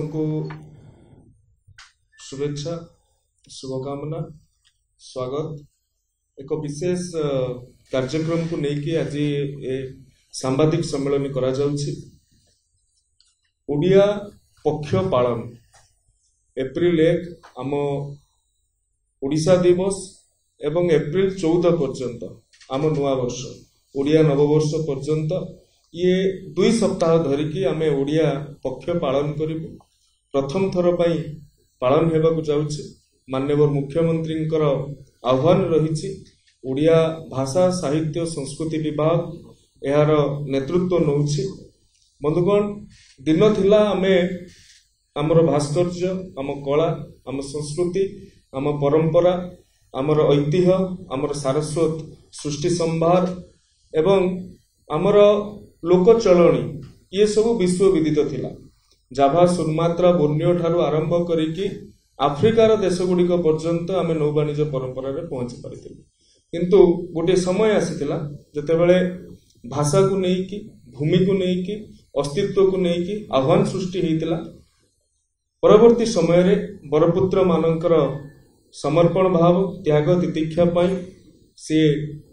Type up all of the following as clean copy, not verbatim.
को शुभेच्छा शुभकामना स्वागत एक विशेष कार्यक्रम को लेकिन आज सांबादिक सम्मेलन करा जाउछि। ओडिया पक्ष पालन एप्रिल 1 आम ओडिशा दिवस एवं एप्रिल 14 पर्यंत आम नुआ वर्ष ओडिया नववर्ष पर्यंत ये 2 सप्ताह धरिकी आमे ओडिया पक्ष पालन करिबु। प्रथम थर पई पालन हेबाकु जाउछि। माननीय मुख्यमंत्री आह्वान रही ओडिया भाषा साहित्य संस्कृति विभाग यार नेतृत्व नौछि। बंधुगण दिन थिला आमे आमर भास्कर्य आम कला आम संस्कृति आम परंपरा आमर ऐतिह्य आमर सारस्वत सृष्टि संभार एवं आमर लोक चलणी ये सब विश्व विदित थिला। जाभा सुमात्रा बोर्नियो ठारू आरंभ करिकी आफ्रिकार देश गुड़िक पर्यंत आम नौ वाणिज्य परंपरा रे पहुंची पारिथिलु। किंतु गोटे समय आसीथिला जेतेबेले भाषा को नेकी भूमि को नेकी अस्तित्व को नेकी आह्वान सृष्टि हेतिला। परवर्ती समय रे बरपुत्र मानकर समर्पण भाव त्याग तितिक्षा पाई से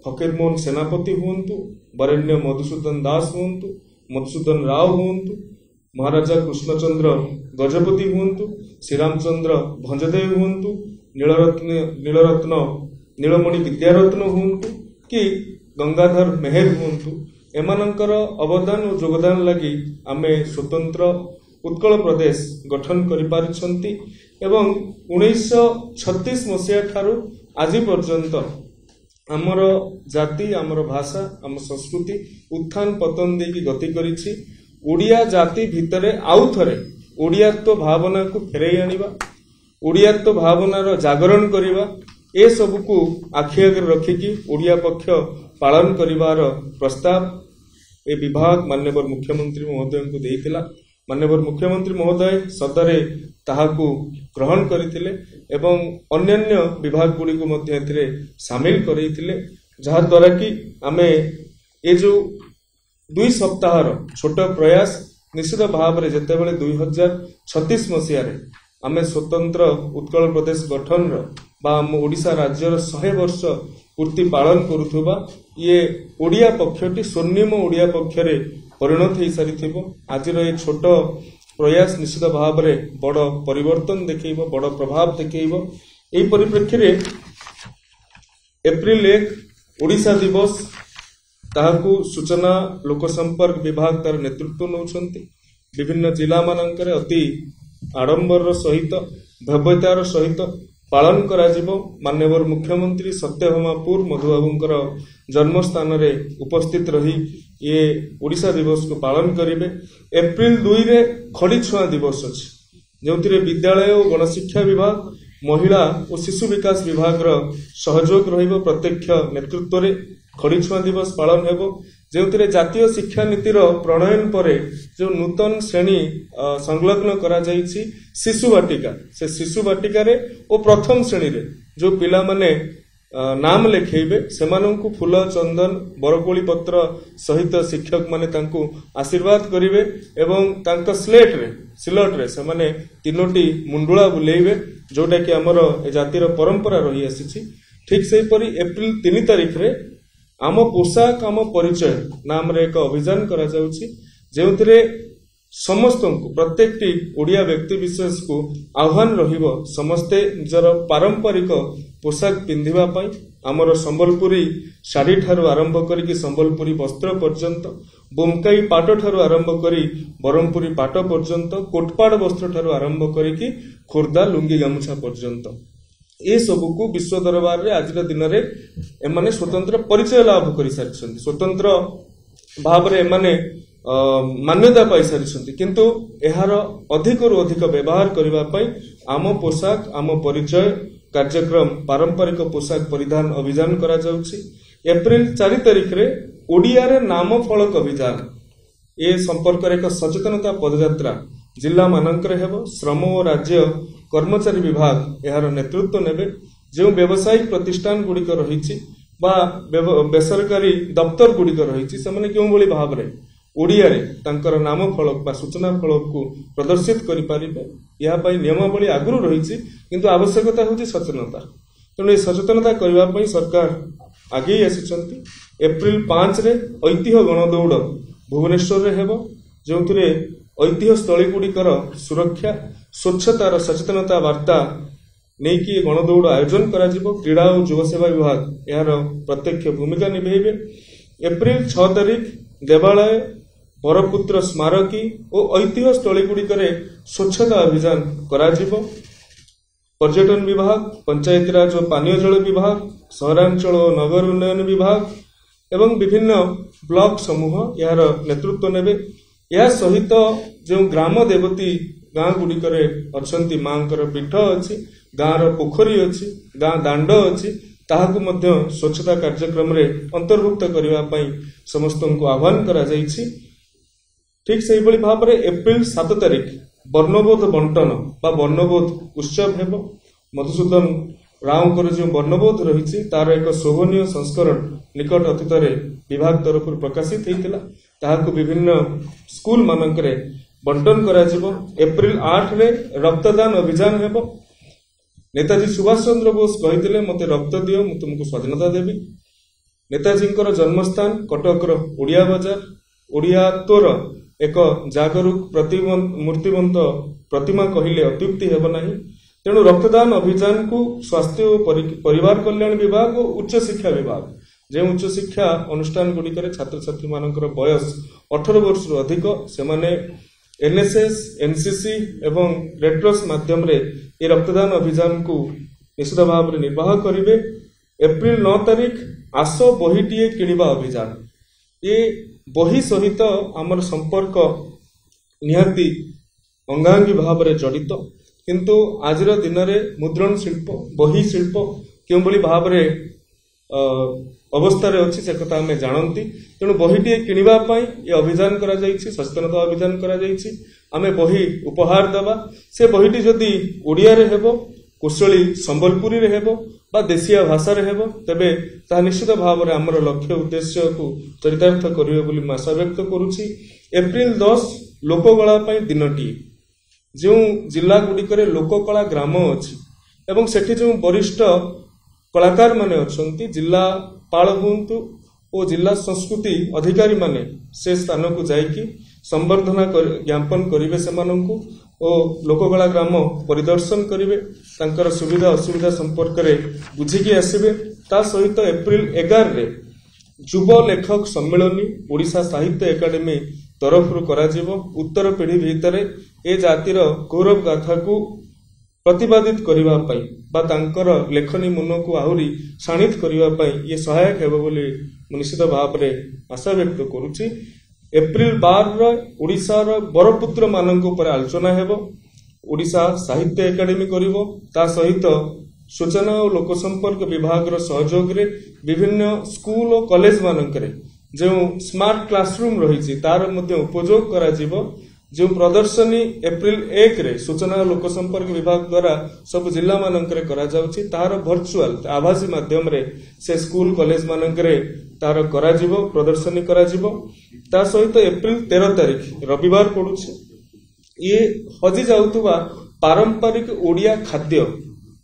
फकीरमोहन सेनापति हुंतु वरेण्य मधुसूदन दास हुंतु मधुसूदन राव हुंतु महाराजा कृष्णचंद्र गजपति हुंतु श्रीरामचंद्र भंजदेव हुंतु नीलरत्न नीलमणि विद्यारत्न हुंतु कि गंगाधर मेहर हुंतु एमानंकर अवदान और योगदान लगी आमे स्वतंत्र उत्कल प्रदेश गठन करि पारिछंती एवं 1936 मसिया ठारू आज पर्यंत आमर जाति आमर भाषा आम संस्कृति उत्थान पतन देकी गति करिछि। ओडिया जाति भितरे आउ थरे ओडियात्व भावना को फेरई आनिबा ओडियात्व भावनार जागरण करिबा ए सब को आखि आगे रखिकी ओडिया पक्ष पालन करिवार प्रस्ताव ए विभाग माननीय मुख्यमंत्री महोदय को देइथिला। माननीय मुख्यमंत्री महोदय सदरे ताहाकू ग्रहण करथिले एवं अन्यान्य विभाग गुडी को मध्य एथिरे शामिल करैथिले जहा द्वारा कि आमे ए जो 2 सप्ताहर छोट प्रयास निश्चित भाव में जेतेबेले 2036 मसिया रे आमे स्वतंत्र उत्कल प्रदेश गठन आम ओडिशा राज्यर 100 वर्ष पूर्ति पालन करुथुबा ये ओडिया पक्षटी स्वर्णिम ओडिया पक्षरे परिणत हो सारी। आज ये छोट प्रयास निश्चित भाव में बड़ परिवर्तन देखैब बड़ प्रभाव देखैब। एई परिप्रेक्षी रे एप्रिल 1 ओडिशा दिवस ताहाकू सूचना लोक संपर्क विभाग तार नेतृत्व नौछंती। विभिन्न जिला मानकरे अति आडंबर सहित भव्यतार सहित पालन करा जिवो। माननीय मुख्यमंत्री सत्यभामापुर मधुबाबूंकर जन्मस्थान रे उपस्थित रही ये ओडिशा दिवस को पालन करिवे। एप्रिल 2 रे खड़ी छुआ दिवस अछि जोंथिरे विद्यालय और गणशिक्षा विभाग महिला और शिशु विकास विभाग रो सहयोग रहिबो। प्रत्यक्ष नेतृत्व रे खड़ी छुआ दिवस पालन हेबो जोंथिरे जातीय शिक्षा नीतिर प्रणयन परे जो नूतन श्रेणी संलग्न करा जाइछि शिशु बाटिका से शिशु बाटिका रे और प्रथम श्रेणी रे जो पिला माने नाम लेखेबे सेमानंकु फूल चंदन बरकोली पत्र सहित शिक्षक माने तांकु आशीर्वाद करिवे एवं तांका स्लेट रे सिलट रे सेमाने 3टी मुंडुळा बुलेइबे जोटा कि हमर ए जातिर परंपरा रही आसीछि। ठीक सेही परी एप्रिल 3 तारिख रे आम पोशाक आम परिचय नाम रे एक अभियान करा जाउछि जेउथिरे समस्त को प्रत्येकटी ओडिया व्यक्ति विशेष को आह्वान रहिबो समस्ते निजर पारंपरिक पोशाक पिंधिबा पई आमर संबलपुरी साड़ी ठारू आरंभ करी संबलपुरी वस्त्र पर्यंत बोमकाई पाट ठारू आरंभ करी बरमपुरी पाट पर्यंत कोटपाड़ वस्त्र ठारू आरंभ करी खोर्धा लुंगी गामुछा पर्यंत ए सबू को विश्व दरबार रे आज दिन रे एमाने स्वतंत्र परिचय लाभ करि सारिछन्ति। स्वतंत्र भाव रे एमाने मान्यता पाई सारिछन्ति किंतु एहार अधिक रु अधिक व्यवहार करबा पई आम पोशाक आम परिचय कार्यक्रम पारंपरिक पोशाक परिधान अभियान करा जाउछि। एप्रिल 4 तारिख रे ओडिया रे नाम फलक अभियान ए संपर्क रे एक सचेतनता पदयात्रा जिला मानकर हेबो। श्रम और राज्य कर्मचारी विभाग यार नेतृत्व नेबे। जो व्यवसायिक प्रतिष्ठान गुड़िक रही बेसरकारी दफ्तर गुड़िक रही से क्यों भाव में ओडिया रे तांकर नाम फलक बा सूचना फलक को प्रदर्शित करि पारिबे या पई नियमावली आगुरु रहिछि किंतु आवश्यकता होछि सचेतनता तेणु ए सचेतनता करबा पई सरकार आगे आसिछंती एप्रिल 5 रे ऐतिह्य गणदौड़ भुवनेश्वर रे हेबो जोंथरे ऐतिह्य स्थली गुड़िकर सुरक्षा स्वच्छतार सचेतनता वार्ता नहीं कि गणदौड़ आयोजन करा जिवो क्रीड़ा और युवा सेवा विभाग यार प्रत्यक्ष भूमिका निभेबे एप्रिल 6 तारिख देवालय बरपुत्र स्मारकी और ऐतिह्य स्थली गुड़िकर स्वच्छता अभियान करा जिवो पर्यटन विभाग पंचायतीराज और पानीय जल विभाग सहरांचल और नगर उन्नयन विभाग एवं विभिन्न ब्लॉक समूह यार नेतृत्व नेबे या सहित जो ग्राम देवती गाँ गुड़िकर अच्छी मांकर पीठ अच्छी गाँव पोखरी अच्छी गाँ दांड अच्छी ताहाकु मध्य स्वच्छता कार्यक्रम रे अंतर्भुक्त करने समस्त को आह्वान करा जाइछि। ठीक से भाव में एप्रिल 7 तारिख वर्णबोध बंटन बा वर्णबोध उत्सव हेबो मधुसूदन राव जो वर्णबोध रही तार एक शोभनीय संस्करण निकट अतीत विभाग तरफ प्रकाशित होता ताहाकु विभिन्न स्कूल मानकरे बंटन करा जिवो। एप्रिल 8 रे रक्तदान अभियान हेबो नेताजी सुभाष चंद्र बोस कहिथिले मते रक्त दियो मु तुमको स्वाधीनता देबी। नेताजी जन्मस्थान कटकर ओडिया बाजार ओडियात्वर एक जागरूक मूर्तिवंत प्रतिमा कहले अत्युक्ति हेब नाही तेणु रक्तदान अभियान को स्वास्थ्य और परिवार कल्याण विभाग और उच्च शिक्षा विभाग जो उच्च शिक्षा अनुष्ठान गुड़िकर छात्र छात्री मानकर बयस 18 वर्ष अधिक से एनएसएस एनसीसी एवं रेडक्रॉस माध्यम रे ये रक्तदान अभियान को निश्चित भाव में निर्वाह करेंगे। एप्रिल 9 तारिख आस बहीटीए किणवा अभियान ये बही सहित आमर संपर्क निहाती अंगांगी भाव में जड़ित किंतु आजर दिन में मुद्रण शिल्प बही शिल्प क्यों भाव में अवस्था अच्छी से कथा आम जानती तेणु बहीटीए किणवाई ये अभियान करा जाइछि सचेतनता अभियान करा जाइछि आमे बही उपहार देवा से बहीटी जदि ओडिया रे हेबो कुशली संबलपुरी रे हेबो बा देशिया भाषा रे हेबो तेबे ता निश्चित भाव में आमर लक्ष्य उद्देश्य को चरितार्थ करिवे बोली आशा व्यक्त करुछि। एप्रिल 10 लोककला पई दिनटी जो जिला गुड़िकर लोककला ग्राम अच्छी एवं सेठी जो वरिष्ठ कलाकार माने अच्छी जिला पाल हुंतु और जिला संस्कृति अधिकारी माने से स्थान को जाइकी संवर्धना ज्ञापन करेंगे से लोककला ग्राम परिदर्शन करेंगे तांकर सुविधा असुविधा संपर्क में बुझिकी आसबे। ता सहित एप्रिल 11 रे युव लेखक सम्मेलनी ओडिशा साहित्य एकाडेमी तरफ करा उत्तर पीढ़ी भितर ए जातिर गौरव गाथा को प्रतिपादित करबा पई बा तांकर लेखनी मन को आहुरी शाणित करबा पई ये सहायक हेबो बोली निश्चित भाव में आशा व्यक्त करुछि। एप्रिल 12 रे ओडिशा रो बरपुत्र मानक ऊपर आलोचना हेबो ओडिशा साहित्य एकाडेमी करिवो ता सहित सूचना और लोक संपर्क विभाग रो सहयोग रे विभिन्न स्कूल और कॉलेज मानकरे जो स्मार्ट क्लासरूम रही तार मध्य उपयोग करा जिवो जो प्रदर्शनी एप्रिल 1 रे सूचना और लोक संपर्क विभाग द्वारा सब जिला मानकरे करा जाउछि तार वर्चुअल आभासी माध्यम रे से स्कूल कॉलेज मानकरे तार करा जिवो प्रदर्शनी करा जिवो। ता सहित एप्रिल 13 तारिख रविवार पड़ुछि ये हजि जाउतबा पारंपरिक ओडिया खाद्य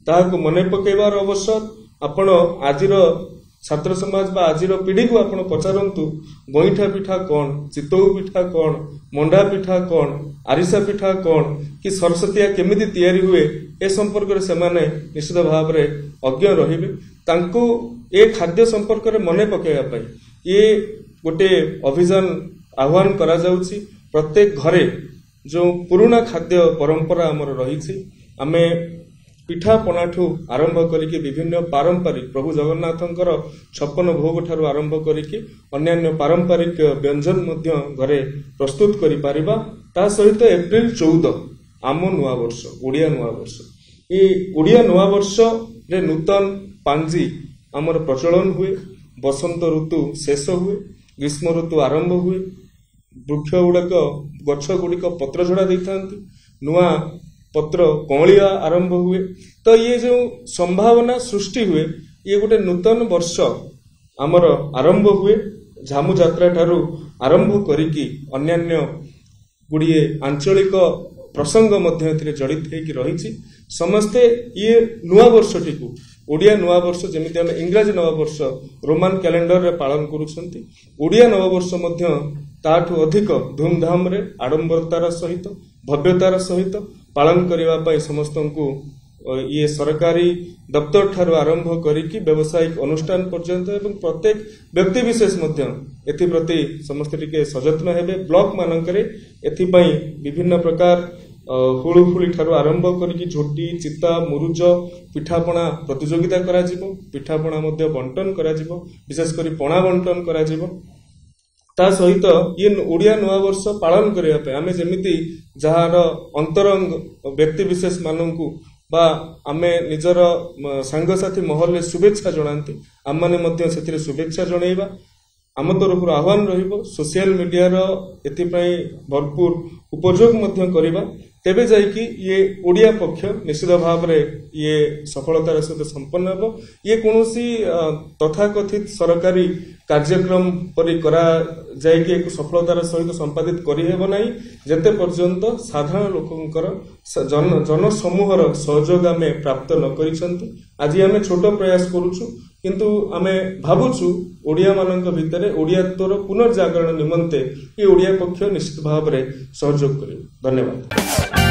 ताहाको मने पकेबार अवसर आपण आजिर छात्र समाज बा आजिर पीढ़ी को आपण पचारंतु गईठा पिठा कौन चितऊ पिठा कौन मंडा पिठा कौन आरिसा पिठा कौन कि सरस्वतिया केमिति तैयारी हुए ए संपर्क से माने निश्चित भाव में अज्ञ रहिबे तांको ए खाद्य संपर्क में मने पकेबा पई ये गोटे अभियान आह्वान करा जाउछि। प्रत्येक घरे जो पुराना खाद्य परंपरा आमर रही आमे पिठा पणाठू आरंभ करिके विभिन्न पारंपरिक प्रभु जगन्नाथंकर 56 भोग ठारू आरंभ करिके अन्यान्य पारंपरिक व्यंजन मध्य घरे प्रस्तुत करि पारिबा। ता सहित एप्रिल 14 आम नुआ वर्ष ओडिया नुआ वर्ष ये ओडिया नुआ वर्ष रे नूतन पांजी आमर प्रचलन हुए बसंत ऋतु शेष हुए ग्रीष्म ऋतु आरंभ हुए वृक्ष गुड़ाक गछ गुड़िक पत्र झड़ा देता नुआ पत्र कौलिया आरंभ हुए तो ये जो संभावना सृष्टि हुए ये गोटे नूतन वर्ष आमर आरंभ हुए झामु यात्रा ठारू आरंभ करिकी अन्यान्य गुड़िए आंचलिक प्रसंग मध्य जड़ित होकर रही समस्ते ये नुआ वर्षटी को ओडिया नुआ वर्ष जमी आम इंग्राजी नववर्ष रोमान कैलेंडर रे पालन करुछंती ओडिया नववर्ष मध्य ताठू अधिक धूमधाम रे आडंबरतार सहित भव्यतार सहित पालन करने समस्त को ये सरकारी दफ्तर ठारू आरंभ करिकी व्यावसायिक अनुष्ठान पर्यंत एवं प्रत्येक व्यक्ति विशेष एप्रति समस्त टिके सचेतन हेबे ब्लॉक मानकरे एथिपाई विभिन्न प्रकार हुलुहुली ठारू आरंभ करिकी झोटी चिता मुरुज पिठापणा प्रतियोगिता करा जिवो पिठापणा मध्य बंटन करा जिवो विशेष करी पणा बंटन करा जिवो ता सहित ये ओडिया नुआ वर्ष पालन करने आम जमी जार अंतरंग व्यक्ति विशेष मानू बा आमे निजर सांगसाथी महल शुभेच्छा जनाती आम मैंने शुभेच्छा जनइबा आम तरफ आह्वान रहिबो सोशल मीडिया एथिपाई भरपूर उपयोग मध्य करिबा तेबे जाइकी ये ओडिया पक्ष निश्चित भाव रे ये सफलतार सहित संपन्न हेबो ये कोनोसी तथाकथित सरकारी कार्यक्रम परि करा जाइकी एक सफलतार सहित संपादित करि हेबो नाही जेते पर्यंत साधारण लोकंकर जन समूहर सहयोग आमे प्राप्त न करिसंती आज आमे छोट प्रयास करूछु किंतु आमे भाबुछु ओडिया मानक भितरे ओडियात्वर पुनर्जागरण निमंते ये ओडिया पक्ष निश्चित भाव रे सहयोग करिबो धन्यवाद।